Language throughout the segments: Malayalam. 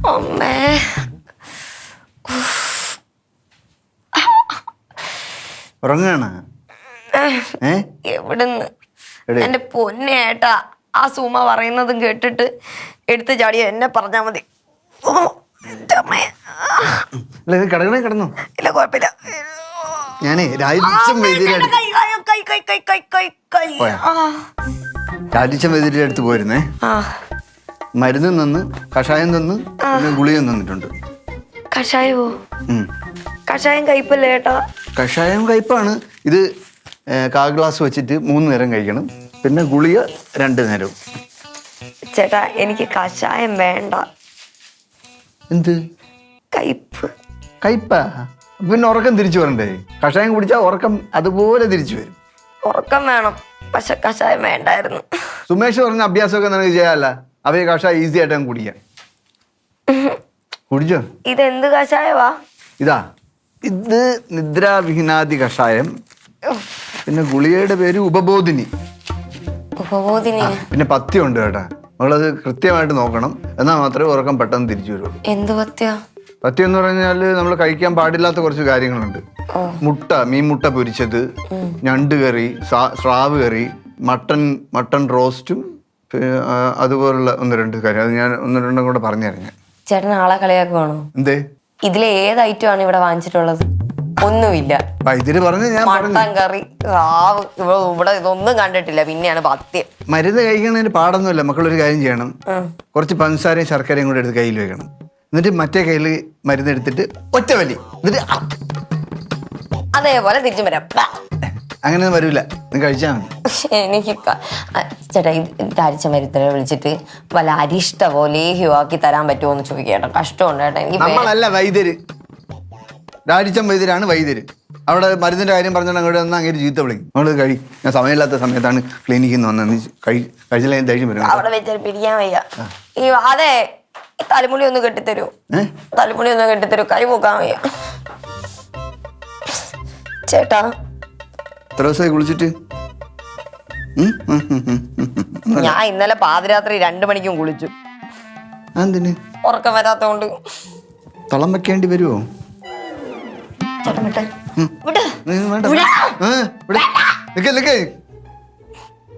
അമ്മേ ഉറങ്ങാണ് എവിടുന്ന് എന്റെ പൊന്നേട്ടാ ആ സുമ പറയുന്നതും കേട്ടിട്ട് എടുത്ത് ചാടിയ എന്നെ പറഞ്ഞാ മതി. കിടന്നോ? ഇല്ല കുഴപ്പമില്ല. ഞാനേ രാജിച്ച വൈദ്യരുടെ അടുത്ത് പോയിരുന്നേ. മരുന്ന് തന്ന്, കഷായം തന്ന്, ഗുളിയും തന്നിട്ടുണ്ട്. കഷായമോ? കഷായം കയ്പല്ലേ ഏട്ടാ? കഷായം കയ്പാണ്. ഇത് 1/4 ഗ്ലാസ് വെച്ചിട്ട് 3 നേരം കഴിക്കണം. പിന്നെ ഗുളിക 2 നേരവും. ചേട്ടാ എനിക്ക് കഷായം വേണ്ട. എന്ത് കയ്പ്? കയ്പാ? പിന്നെ ഉറക്കം തിരിച്ചു വരണ്ടേ? കഷായം കുടിച്ചാൽ ഉറക്കം അതുപോലെ തിരിച്ചു വരും. ഉറക്കം വേണം, പക്ഷെ കഷായം വേണ്ടായിരുന്നു. സുമേഷ് പറഞ്ഞ അഭ്യാസമൊക്കെ നിനക്ക് ചെയ്യാല്ല. അവയെ കഷായം ഈസി ആയിട്ട് കുടിക്കാം. കുടിച്ചോ? ഇതെന്ത് കഷായവാ? ഇത് നിദ്രാവിഹീനാദി കഷായം. പിന്നെ ഗുളികയുടെ പേര് ഉപബോധിനി. ഉപബോധിനി? പിന്നെ പഥ്യം ഉണ്ട് കേട്ടാ. നമ്മളത് കൃത്യമായിട്ട് നോക്കണം, എന്നാൽ മാത്രമേ ഉറക്കം പെട്ടെന്ന് തിരിച്ചു വരുള്ളൂ. എന്ത് പഥ്യം? പഥ്യം എന്ന് പറഞ്ഞാല് നമ്മൾ കഴിക്കാൻ പാടില്ലാത്ത കുറച്ച് കാര്യങ്ങളുണ്ട്. മുട്ട, മീൻ മുട്ട പൊരിച്ചത്, ഞണ്ട് കറി, സ്രാവ് കറി, മട്ടൺ റോസ്റ്റും, അതുപോലുള്ള 1-2 കാര്യം. അത് ഞാൻ 1-2 കൂടെ പറഞ്ഞു തരാം. ചേട്ടൻ ആളെ കളിയാക്കുവാണോ? എന്തേ? ഇതിലെ ഏത് ഐറ്റമാണ് ഇവിടെ വാങ്ങിച്ചിട്ടുള്ളത്? ഒന്നുമില്ല. വൈദ്യര് പറഞ്ഞു, ഞാൻ മട്ടൻ കറി, സ്രാവ്, ഇവിടെ ഇതൊന്നും കണ്ടിട്ടില്ല. പിന്നെയാണ് പഥ്യം. മരുന്ന് കഴിക്കുന്നതിന് പാടൊന്നുമില്ല. മക്കളൊരു കാര്യം ചെയ്യണം, കുറച്ച് പഞ്ചസാരയും ശർക്കരയും കൂടെ എടുത്ത് കയ്യിൽ വെക്കണം. എന്നിട്ട് മറ്റേ കയ്യിൽ മരുന്ന് എടുത്തിട്ട് ഒറ്റ വലി, എന്നിട്ട് അതേപോലെ തിരിച്ചും വരാം. അങ്ങനെയൊന്നും വരൂല, നീ കഴിച്ചാൽ മതി. എനിക്ക് ചേട്ടാ അരിച്ച മരുത്തിനെ വിളിച്ചിട്ട് വല്ല അരിഷ്ട ലേഹ്യോ ആക്കി തരാൻ പറ്റുമോ എന്ന് ചോദിക്കേട്ടോ. കഷ്ടമുണ്ട് കേട്ടോ എനിക്ക്. നമ്മളല്ല വൈദ്യര്, രാജിച്ചം വൈദ്യരാണ് വൈദ്യര്. അവിടെ മരുന്നിന്റെ കാര്യം പറഞ്ഞാൽ അങ്ങോട്ട് വന്നാൽ അങ്ങനെ ചീത്ത വിളിക്കും. നമ്മൾ ഞാൻ സമയമില്ലാത്ത സമയത്താണ് ക്ലിനിക്കിൽ നിന്ന് വന്നത്. കഴിച്ചില്ല ഞാൻ ദേഷ്യം വരും. അവിടെ വെച്ചാൽ പിടിക്കാൻ വയ്യ. അതെ, തലമുടി ഒന്ന് കെട്ടിത്തരൂ. തലമുടി ഒന്ന് കെട്ടിത്തരൂ, കൈ പോക്കാൻ വയ്യ. ചേട്ടാ എത്ര ദിവസമായി കുളിച്ചിട്ട്? ഞാൻ ഇന്നലെ പാതിരാത്രി 2 മണിക്കും കുളിച്ചു. എന്തിന്? ഉറക്കം വരാത്തോണ്ട്. തളം വെക്കേണ്ടി വരുമോ?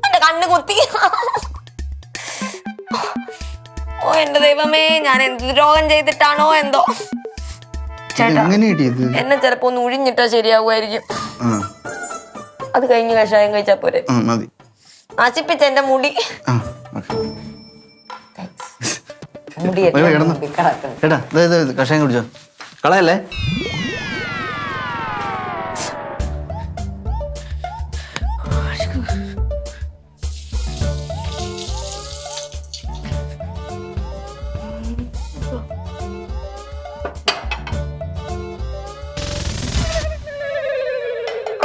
എന്റെ കണ്ണ് കുത്തി. ഓ എന്റെ ദൈവമേ, ഞാൻ എന്ത് രോഗം ചെയ്തിട്ടാണോ എന്തോ. ചേട്ടാ എന്നെ ചിലപ്പോ ഒന്ന് ഉഴിഞ്ഞിട്ടാ ശരിയാവുമായിരിക്കും. അത് കഴിഞ്ഞ് കഷായം കഴിച്ചാ പോരെ? നശിപ്പിച്ച എന്റെ മുടി. കഷായം കുടിച്ചോ, കളയല്ലേ.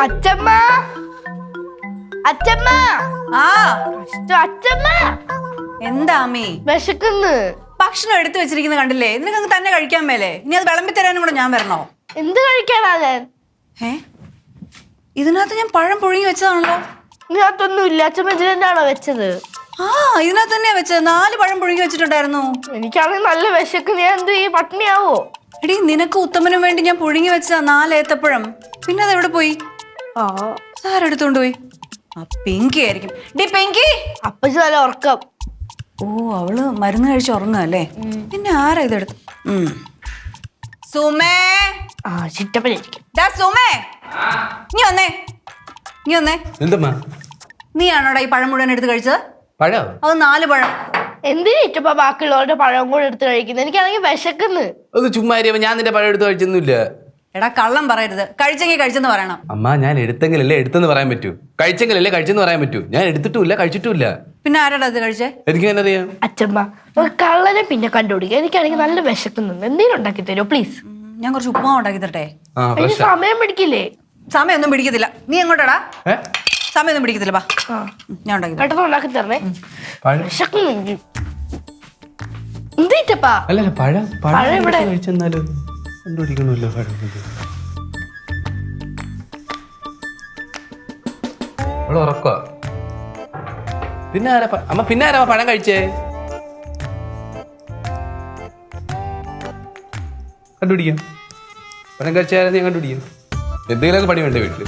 അച്ചമ്മ, അച്ചമ്മ, അച്ചമ്മ. എന്താ അമ്മേ? വിശക്കുന്നു. ഭക്ഷണം എടുത്തു വെച്ചിരിക്കുന്ന കണ്ടില്ലേ? നിനക്ക് തന്നെ കഴിക്കാൻ മേലേ? ഇനി അത് വിളമ്പി തരാനും കൂടെ ഞാൻ വരണോ? എന്ത് കഴിക്കാനാ ഞാൻ? ഇതിനകത്ത് ഞാൻ പഴം പുഴുങ്ങി വെച്ചതാണല്ലോ. ഇതിനകത്തൊന്നും ഇല്ല. അച്ചമ്മ ഇതിനാണോ വെച്ചത്? ഇതിനകത്ത് തന്നെയാ വെച്ചത്. 4 പഴം പുഴുങ്ങി വെച്ചിട്ടുണ്ടായിരുന്നു. എനിക്കാണെങ്കിൽ നല്ല വിശക്കുന്നു. ഞാൻ എന്ത് ഈ പട്ടിണിയാവോ? എടീ, നിനക്ക് ഉത്തമനും വേണ്ടി ഞാൻ പുഴുങ്ങി വെച്ചതാ 4 ഏത്തപ്പഴം. പിന്നെ അത് എവിടെ പോയി? ആരെടുത്തോണ്ട് പോയി? പിങ്കി ആയിരിക്കും. ഡി പിങ്കി, അപ്പച്ചി നല്ല ഉറക്കം. ഓ, അവള് മരുന്ന് കഴിച്ച് ഉറങ്ങല്ലേ? പിന്നെ ആരാ ഇതെടുത്ത്? സുമേ, ചിറ്റപ്പനായിരിക്കും. സുമേ, നീ വന്നേ. നീയാണോടാ ഈ പഴം മുഴുവൻ എടുത്ത് കഴിച്ചത്? പഴം? അത് 4 പഴം. എന്തിനാ ഇറ്റപ്പ ബാക്കിയുള്ളവരുടെ പഴം കൂടെ എടുത്ത് കഴിക്കുന്നത്? എനിക്കാണെങ്കിൽ വിശക്കുന്നു. ഒന്ന് ചുമ്മാ ഞാൻ നിന്റെ പഴം എടുത്ത് കഴിച്ചൊന്നുമില്ല. എടാ, കള്ളം പറയരുത്. കഴിച്ചെങ്കിൽ കഴിച്ചെന്ന് പറയണം. അമ്മ, ഞാൻ എടുത്തെങ്കിലല്ലേ എടുത്തെന്ന് പറയാൻ പറ്റൂ. കഴിച്ചെങ്കിലല്ലേ കഴിച്ചെന്ന് പറയാൻ പറ്റൂ. ഞാൻ എടുത്തിട്ടുമില്ല, കഴിച്ചിട്ടുമില്ല. പിന്നെ ആരാടാ അത് കഴിച്ചേ? എനിക്ക് എങ്ങനെ അറിയാം? അച്ഛമ്മ, കള്ളനെ പിന്നെ കണ്ടുപിടിക്കുക. എനിക്കാണെങ്കിൽ നല്ല വിശക്കുന്നുണ്ട്. എന്തെങ്കിലും ഉണ്ടാക്കി തരുമോ പ്ലീസ്? ഞാൻ കുറച്ച് ഉപ്പുമാവ് ഉണ്ടാക്കി തരട്ടെ? സമയം പിടിക്കില്ലേ? സമയമൊന്നും പിടിക്കത്തില്ല. നീ എങ്ങോട്ടാടാ? സമയമൊന്നും പിടിക്കത്തില്ല. ബാ, ഞാൻ ഉണ്ടാക്കി പെട്ടെന്ന് ഉണ്ടാക്കി തരണേ. വിശക്കുന്നുണ്ട്. എന്തേറ്റപ്പാ? അല്ലല്ല, പഴം ഇവിടെ കഴിച്ചെന്നാലും കണ്ടുപിടിക്കണമല്ലോ. പഴം അവള് ഉറക്കുക. പിന്നെ ആരാ അമ്മ? പിന്നെ ആരാ പഴം കഴിച്ചേ? കണ്ടുപിടിക്കാം. പഴം കഴിച്ചാൽ ഞാൻ കണ്ടുപിടിക്കാം. എന്തെങ്കിലുമൊക്കെ പണി വേണ്ടേ വീട്ടിൽ?